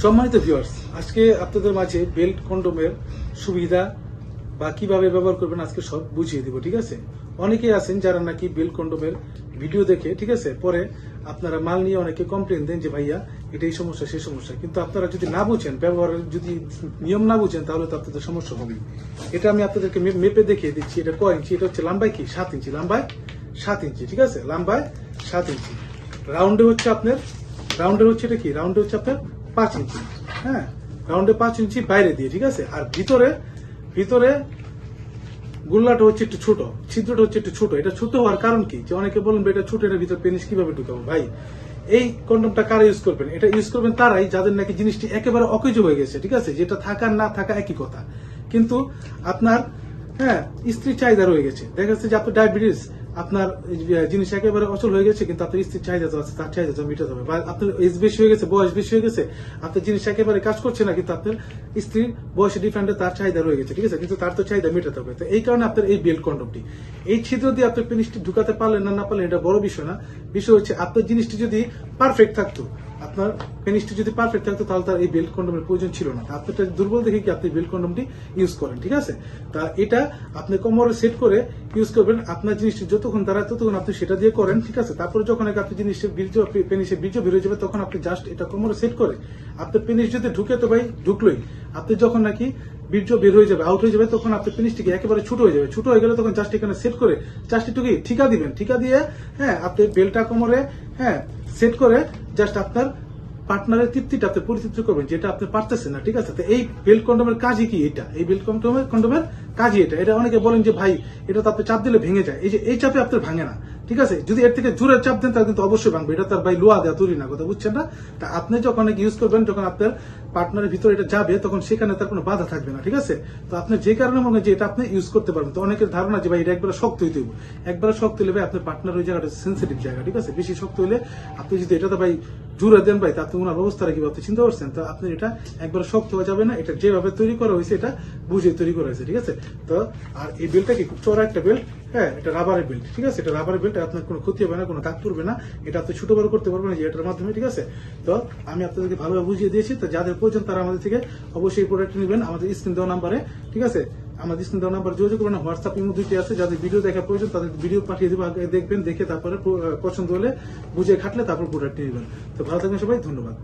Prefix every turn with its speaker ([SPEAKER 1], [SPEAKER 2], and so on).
[SPEAKER 1] সম্মানিত ভিউয়ার্স, আজকে আপনাদের মাঝে বেল্ট কন্ডোমের সুবিধা বা কিভাবে ব্যবহার করবেন আজকে সব বুঝিয়ে দিব। ঠিক আছে, অনেকেই আছেন যারা নাকি বেল্ট কন্ডোমের ভিডিও দেখে, ঠিক আছে, পরে আপনারা মাল নিয়ে অনেকে কমপ্লেন দেন যে ভাইয়া এটা এই সমস্যা সেই সমস্যা, কিন্তু আপনারা যদি না বুঝেন, ব্যবহারের যদি নিয়ম না বুঝেন, তাহলে তো আপনাদের সমস্যা হবে। এটা আমি আপনাদেরকে মেপে দেখিয়ে দিচ্ছি। এটা কয় ইঞ্চি? এটা হচ্ছে লম্বায় কি 7 ইঞ্চি, লম্বায় 7 ইঞ্চি। ঠিক আছে, লম্বায় 7 ইঞ্চি। রাউন্ডে হচ্ছে আপনার, রাউন্ডে হচ্ছে এটা কি, রাউন্ডে হচ্ছে আপনার 5 ইঞ্চি। হ্যাঁ, রাউন্ডে 5 ইঞ্চি বাইরে দিয়ে। ঠিক আছে, আর ভিতরে ভিতরে গুল্লাটা হচ্ছে একটু ছোট, ছিদ্রটা হচ্ছে একটু ছোট। এটা ছোট হওয়ার কারণ কি, যে অনেকে বলেন এটা ছোট, এটার ভিতরে পেনিস কিভাবে ঢুকাবো? ভাই, এই কন্ডোমটা কারা ইউজ করবেন? এটা ইউজ করবেন তারাই যাদের নাকি জিনিসটি একেবারে অকেজ হয়ে গেছে। ঠিক আছে, যেটা থাকা না থাকা একই কথা, কিন্তু আপনার স্ত্রীর চাহিদা রয়ে গেছে। দেখা যাচ্ছে যে আপনার ডায়াবেটিস, আপনার জিনিস একেবারে অচল হয়ে গেছে, কিন্তু আপনার স্ত্রীর চাহিদা তো আছে, তার চাহিদা তো মেটাতে হবে। বা আপনার এজ বেশি হয়ে গেছে, বয়স বেশি হয়ে গেছে, আপনার জিনিস একেবারে কাজ করছে না, কিন্তু আপনার স্ত্রীর বয়সে ডিফারেন্টে তার চাহিদা রয়ে গেছে। ঠিক আছে, কিন্তু তার তো চাহিদা মেটাতে হবে। তো এই কারণে আপনার এই বেল্ট কন্ডোমটি, এই ছিদ্র দিয়ে আপনার পেনিসটি ঢুকাতে পারলেন না পারলেন, এটা বড় বিষয় না। বিষয় হচ্ছে আপনার জিনিসটি যদি পারফেক্ট থাকতো, আপনার পেনিসটি যদি পারফেক্ট থাকতো, তাহলে তার এই বেল্ট কন্ডোমের প্রয়োজন ছিল না। আপনারটা দুর্বল দেখে কি আপনি বেল্ট কন্ডোমটি ইউজ করেন। ঠিক আছে, তা এটা আপনি কোমরে সেট করে ইউজ করবেন। আপনার জিনিসটি যতক্ষণ দাঁড়ায় ততক্ষণ আপনি সেটা দিয়ে করেন। ঠিক আছে, তারপরে যখন আপনি জিনিসের পেনিসের বীর্য বেরোয় যাবে, তখন আপনি জাস্ট এটা কোমরে সেট করে, আপনার পেনিস যদি ঢুকে তো ভাই ঢুকলোই। আপনি যখন নাকি বীর্য বের হয়ে যাবে, আউট হয়ে যাবে, তখন আপনার পেনিসটিকে একেবারে ছোট হয়ে যাবে। ছোট হয়ে গেলে তখন জাস্ট এখানে সেট করে, জাস্ট একটু কি ঠিকা দিবেন। ঠিকা দিয়ে আপনি বেল্টটা কোমরে সেট করে জাস্ট আপনার পার্টনারের তৃপ্তিটা আপনি পরিতৃপ্তি করবেন, যেটা আপনি পারতেছেন না। ঠিক আছে, তো এই বেল্ট কন্ডোমের কাজই কি এটা? এই বেল্ট কন্ডোমের কাজই এটা। এটা অনেকে বলেন যে ভাই এটা তো আপনি চাপ দিলে ভেঙে যায়। এই যে এই চাপে আপনার ভাঙে না। ঠিক আছে, যদি এর থেকে জোরে চাপ দেন তাহলে কিন্তু অবশ্যই ভাঙবে। এটা তার ভাই লোহা দেওয়া তৈরি না, কথা বুঝছেন না? তা আপনি যখন ইউজ করবেন, যখন আপনার পার্টনারের ভিতরে এটা যাবে, তখন সেখানে তার কোনো বাধা থাকবে না। ঠিক আছে, তো আপনি যে কারণে মনে হয় যে এটা আপনি ইউজ করতে পারবেন। তো অনেকের ধারণা যে ভাই এটা একবার শক্ত হইতে হবে, একবার শক্ত হলে ভাই আপনার পার্টনার ওই জায়গাটা সেন্সিটিভ জায়গা। ঠিক আছে, বেশি শক্ত হলে আপনি যদি এটা তো ভাই জুড়ে দেন ভাই, তাতে ওনার অবস্থাটা কি আপনি চিন্তা করছেন? তো আপনি এটা একবার শক্ত হয়ে যাবে না। এটা যেভাবে তৈরি করা হয়েছে, এটা বুঝে তৈরি করা হয়েছে। ঠিক আছে, তো আর এই বেল্টটা কি খুব চড়া একটা বেল্ট। এটা রাবারের বেল্ট। ঠিক আছে, এটা রাবারের বেল্ট, আপনার কোনো ক্ষতি হবে না, কোনো দাগ পড়বে না। এটা আপনি ছোট বড় করতে পারবেন এটার মাধ্যমে। ঠিক আছে, তো আমি আপনাদেরকে ভালোভাবে বুঝিয়ে দিয়েছি। তো যাদের প্রয়োজন তারা আমাদের থেকে অবশ্যই এই প্রোডাক্ট নেবেন আমাদের স্ক্রিন দেওয়া নাম্বারে। ঠিক আছে, আমাদের স্ক্রিন দেওয়া নাম্বার যোগাযোগ করবেন। হোয়াটসঅ্যাপ ইমো দুইটি আছে, যাদের ভিডিও দেখার প্রয়োজন তাদের ভিডিও পাঠিয়ে দেবো, আগে দেখবেন, দেখে তারপরে পছন্দ হলে বুঝে খাটলে তারপর প্রোডাক্ট নেবেন। তো ভালো থাকবেন সবাই, ধন্যবাদ।